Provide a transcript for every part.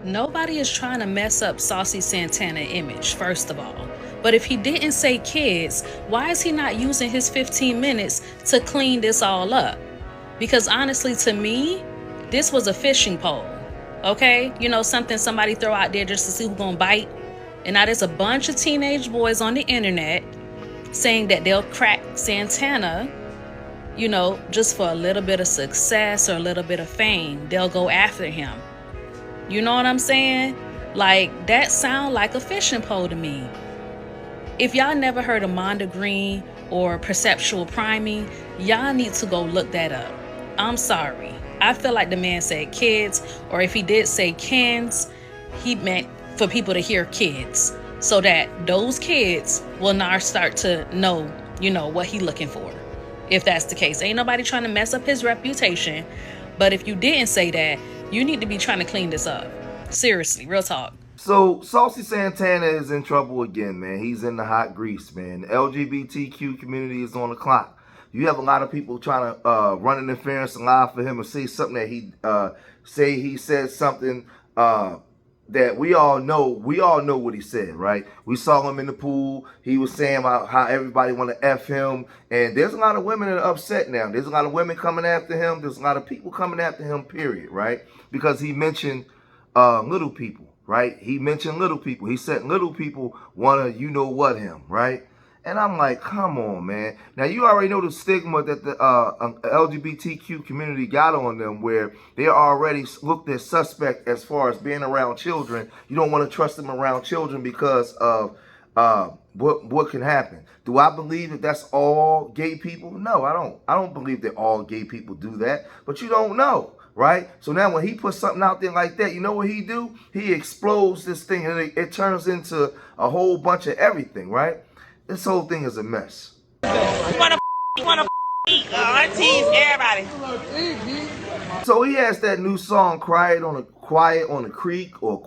Nobody is trying to mess up Saucy Santana image, first of all. But if he didn't say kids, why is he not using his 15 minutes to clean this all up? Because honestly, to me, this was a fishing pole. Okay? You know, something somebody throw out there just to see who's gonna bite. And now there's a bunch of teenage boys on the internet saying that they'll crack Santana, you know, just for a little bit of success or a little bit of fame. They'll go after him. You know what I'm saying? Like, that sound like a fishing pole to me. If y'all never heard of Monda Green or perceptual priming, y'all need to go look that up. I'm sorry. I feel like the man said kids, or if he did say kins, he meant for people to hear kids, so that those kids will now start to know, you know, what he looking for. If that's the case. Ain't nobody trying to mess up his reputation. But if you didn't say that, you need to be trying to clean this up. Seriously, real talk. So, Saucy Santana is in trouble again, man. He's in the hot grease, man. The LGBTQ community is on the clock. You have a lot of people trying to run interference and lie for him and say something that he said something that we all know what he said, right? We saw him in the pool. He was saying about how everybody want to F him. And there's a lot of women that are upset now. There's a lot of women coming after him. There's a lot of people coming after him, period, right? Because he mentioned little people, right? He mentioned little people. He said little people want to you-know-what him, right? And I'm like, come on, man. Now, you already know the stigma that the LGBTQ community got on them, where they're already looked at suspect as far as being around children. You don't want to trust them around children because of what can happen. Do I believe that that's all gay people? No, I don't. I don't believe that all gay people do that. But you don't know, right? So now when he puts something out there like that, you know what he do? He explodes this thing, and it turns into a whole bunch of everything, right? This whole thing is a mess. You wanna eat, aunties, everybody. So he has that new song, Quiet on the Creek, or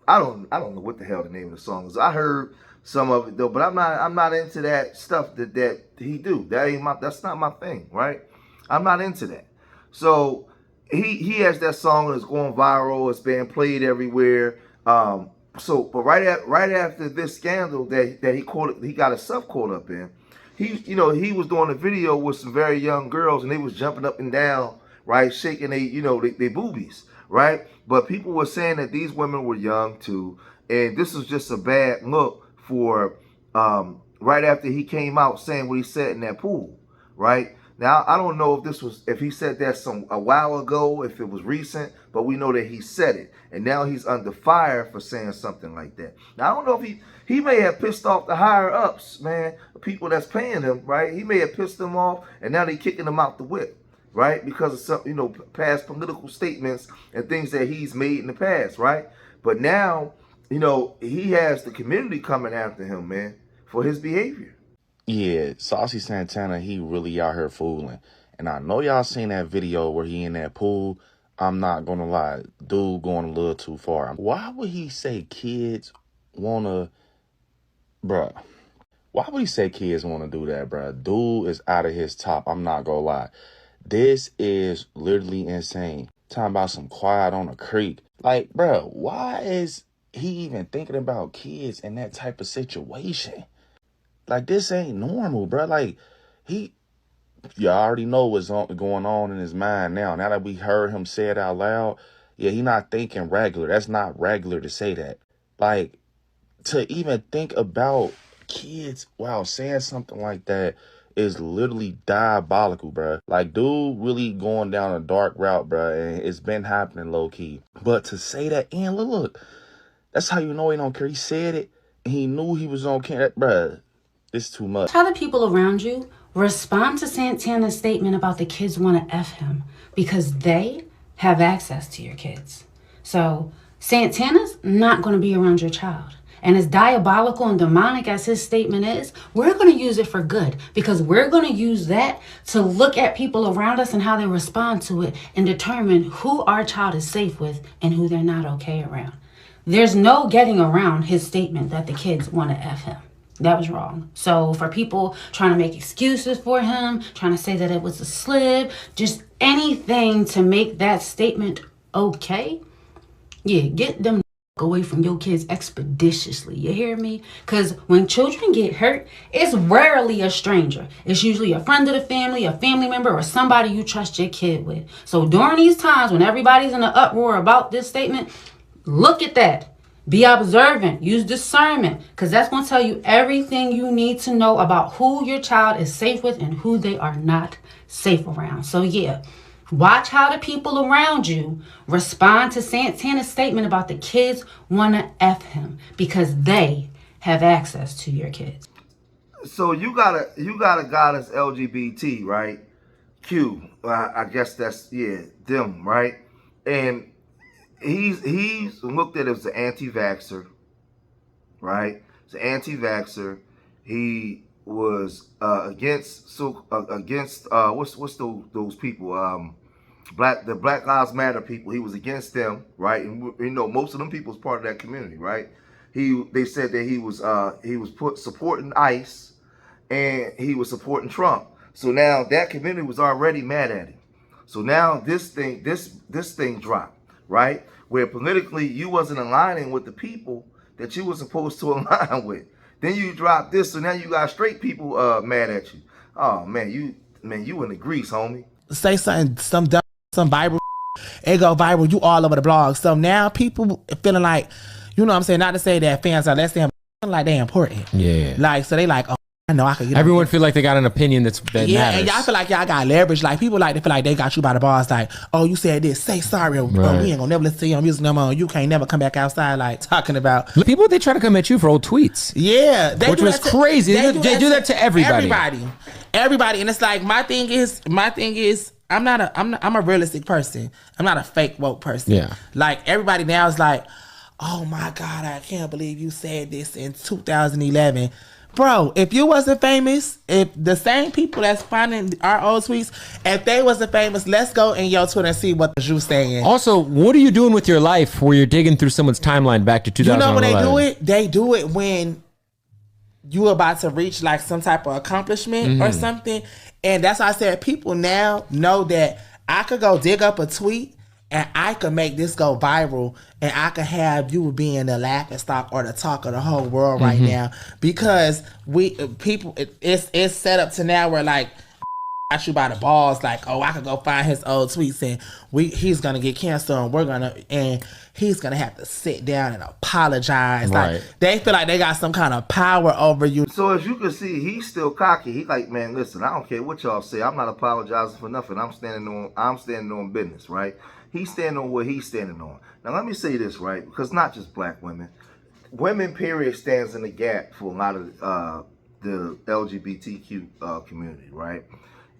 I don't know what the hell the name of the song is. I heard some of it though, but I'm not into that stuff that he do. That's not my thing, right? I'm not into that. So he has that song that's going viral. It's being played everywhere. But right after this scandal that he got himself caught up in, he was doing a video with some very young girls, and they was jumping up and down, right, shaking they boobies, right? But people were saying that these women were young too, and this was just a bad look for right after he came out saying what he said in that pool, right? Now, I don't know if he said that a while ago, if it was recent, but we know that he said it. And now he's under fire for saying something like that. Now, I don't know if he may have pissed off the higher ups, man, the people that's paying him, right? He may have pissed them off, and now they're kicking him out the whip, right? Because of some, past political statements and things that he's made in the past, right? But now, he has the community coming after him, man, for his behavior. Yeah, Saucy Santana, he really out here fooling. And I know y'all seen that video where he in that pool. I'm not gonna lie, dude going a little too far. Why would he say kids wanna, bruh? Why would he say kids wanna do that, bruh? Dude is out of his top, I'm not gonna lie. This is literally insane. Talking about some quiet on a creek. Like, bruh, why is he even thinking about kids in that type of situation? Like, this ain't normal, bro. Like, you already know what's going on in his mind now. Now that we heard him say it out loud, yeah, he not thinking regular. That's not regular to say that. Like, to even think about kids while saying something like that is literally diabolical, bro. Like, dude really going down a dark route, bro, and it's been happening low-key. But to say that, and look, that's how you know he don't care. He said it, and he knew he was on camera, bro. It's too much. Tell the people around you, respond to Santana's statement about the kids want to F him, because they have access to your kids. So Santana's not going to be around your child. And as diabolical and demonic as his statement is, we're going to use it for good, because we're going to use that to look at people around us and how they respond to it and determine who our child is safe with and who they're not okay around. There's no getting around his statement that the kids want to F him. That was wrong. So for people trying to make excuses for him, trying to say that it was a slip, just anything to make that statement okay, Yeah, get them away from your kids expeditiously. You hear me? Because when children get hurt, it's rarely a stranger. It's usually a friend of the family, a family member, or somebody you trust your kid with. So during these times when everybody's in an uproar about this statement, look at that. Be observant. Use discernment. Because that's going to tell you everything you need to know about who your child is safe with and who they are not safe around. So yeah. Watch how the people around you respond to Santana's statement about the kids want to F him because they have access to your kids. So you got a guy that's LGBT, right? Q. I guess that's them, right? And he's looked at as an anti-vaxxer, right? He's an anti-vaxxer. He was against what's those people the Black Lives Matter people. He was against them, right? And you know most of them people is part of that community, right? They said that he was supporting ICE and he was supporting Trump. So now that community was already mad at him. So now this thing dropped, right? Where politically you wasn't aligning with the people that you were supposed to align with. Then you drop this, so now you got straight people mad at you. Oh man, you in the grease, homie. Say something, some Bible, it go viral, you all over the blog. So now people feeling like, you know what I'm saying, not to say that fans are less than, like they important. Yeah. Like, so they like, oh, I know I could get everyone feel like they got an opinion that yeah, matters. and y'all feel like y'all got leverage. Like people like to feel like they got you by the balls. Like, oh, you said this, say sorry. Right. Oh, we ain't gonna never listen to your music no more. You can't never come back outside. Like talking about people, they try to come at you for old tweets. Yeah, which was crazy. They do that to everybody. Everybody, and it's like my thing is, I'm a realistic person. I'm not a fake woke person. Yeah. Like everybody now is like, oh my God, I can't believe you said this in 2011. Bro, if you wasn't famous, if the same people that's finding our old tweets, if they wasn't famous, let's go in your Twitter and see what you saying. Also, what are you doing with your life where you're digging through someone's timeline back to 2011? You know when they do it? They do it when you about to reach like some type of accomplishment or something. And that's why I said people now know that I could go dig up a tweet and I could make this go viral, and I could have you being the laughing stock or the talk of the whole world right now, because it's set up to now where like got you by the balls, like, oh, I could go find his old tweets and he's gonna get canceled and he's gonna have to sit down and apologize. Right. Like they feel like they got some kind of power over you. So as you can see, he's still cocky. He like, man, listen, I don't care what y'all say. I'm not apologizing for nothing. I'm standing on business, right? He's standing on what he's standing on. Now let me say this, right? Because not just black women. Women, period, stands in the gap for a lot of the LGBTQ community, right?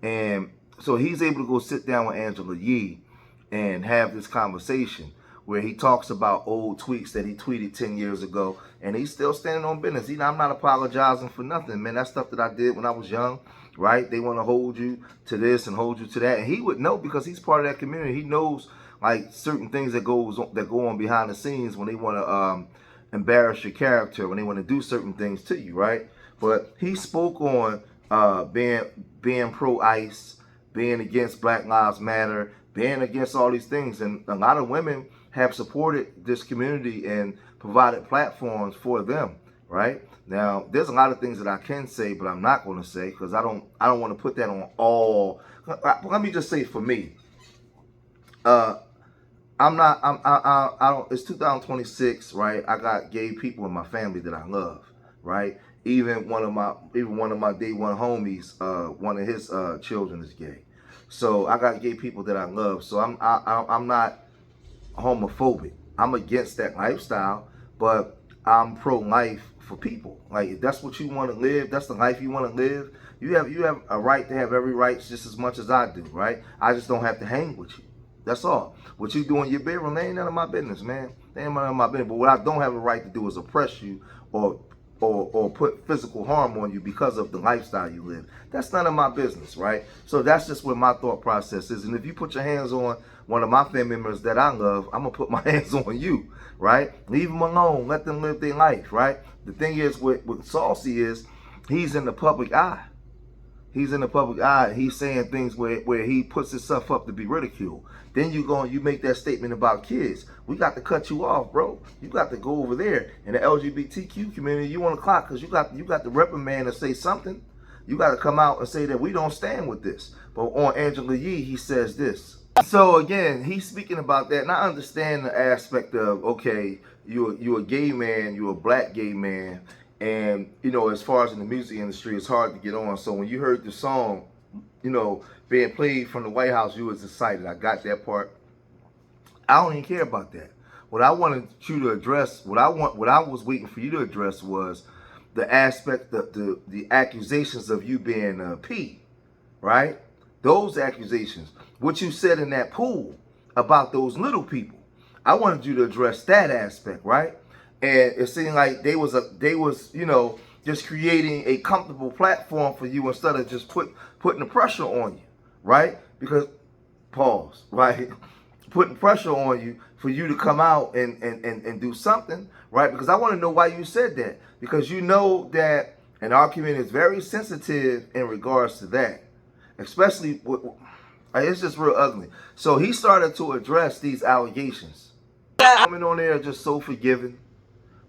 And so he's able to go sit down with Angela Yee and have this conversation where he talks about old tweets that he tweeted 10 years ago, and he's still standing on business. I'm not apologizing for nothing, man. That's stuff that I did when I was young, right? They want to hold you to this and hold you to that, and he would know because he's part of that community. He knows like certain things that go on behind the scenes when they want to embarrass your character, when they want to do certain things to you, right? But he spoke on being pro-ICE, being against Black Lives Matter, being against all these things. And a lot of women have supported this community and provided platforms for them, right? Now, there's a lot of things that I can say, but I'm not going to say because I don't want to put that on all. Let me just say for me, it's 2026, right? I got gay people in my family that I love, right? Even one of my day one homies, one of his children is gay. So I got gay people that I love. So I'm not homophobic. I'm against that lifestyle, but I'm pro-life for people. Like if that's what you want to live, that's the life you want to live. You have a right to have every right just as much as I do, right? I just don't have to hang with you. That's all. What you do in your bedroom, they ain't none of my business, man. They ain't none of my business. But what I don't have a right to do is oppress you or put physical harm on you because of the lifestyle you live. That's none of my business, right? So that's just what my thought process is. And if you put your hands on one of my family members that I love, I'm going to put my hands on you, right? Leave them alone. Let them live their life, right? The thing is with Saucy is he's in the public eye. He's in the public eye. He's saying things where he puts himself up to be ridiculed. Then you make that statement about kids. We got to cut you off, bro. You got to go over there. In the LGBTQ community, you on the clock because you got the reprimand to say something. You got to come out and say that we don't stand with this. But on Angela Yee, he says this. So again, he's speaking about that, and I understand the aspect of, okay, you a gay man, you a black gay man, and you know, as far as in the music industry, it's hard to get on. So when you heard the song, you know, being played from the White House, you was excited. I got that part. I don't even care about that. What I wanted you to address, what I was waiting for you to address was the aspect of the accusations of you being a P, right? Those accusations, what you said in that pool about those little people. I wanted you to address that aspect, right? And it seemed like they was, you know, just creating a comfortable platform for you instead of just putting the pressure on you, right? Because, pause, right? Putting pressure on you for you to come out and do something, right? Because I want to know why you said that. Because you know that, and our community is very sensitive in regards to that. Especially, it's just real ugly. So he started to address these allegations. Women on there are just so forgiving.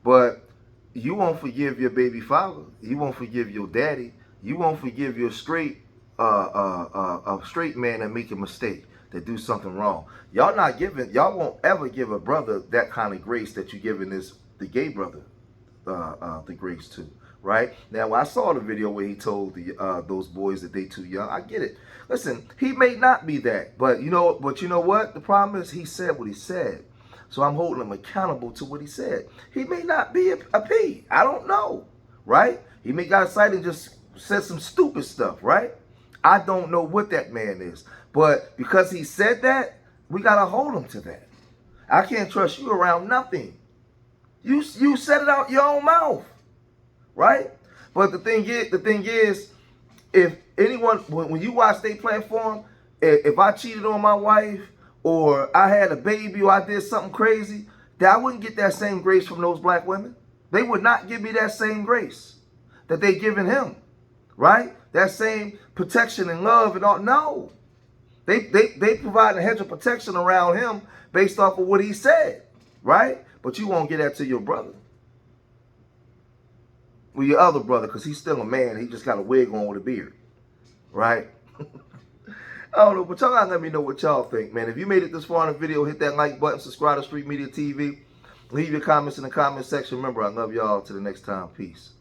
But you won't forgive your baby father. You won't forgive your daddy. You won't forgive your straight man that make a mistake, that do something wrong. Y'all won't ever give a brother that kind of grace that you're giving the gay brother the grace to, right? Now, I saw the video where he told those boys that they too young. I get it. Listen, he may not be that, but you know what? The problem is he said what he said. So I'm holding him accountable to what he said. He may not be a P. I don't know, right? He may got excited and just said some stupid stuff, right? I don't know what that man is. But because he said that, we got to hold him to that. I can't trust you around nothing. You said it out your own mouth, right? But the thing is, if anyone, when you watch their platform, if I cheated on my wife, or I had a baby, or I did something crazy, that I wouldn't get that same grace from those black women. They would not give me that same grace that they giving him, right? That same protection and love and all. No, they provide a hedge of protection around him based off of what he said, right? But you won't get that to your brother. Well, your other brother, because he's still a man. He just got a wig on with a beard, right? I don't know, but y'all gotta let me know what y'all think, man. If you made it this far in the video, hit that like button, subscribe to Street Media TV. Leave your comments in the comment section. Remember, I love y'all. Till the next time. Peace.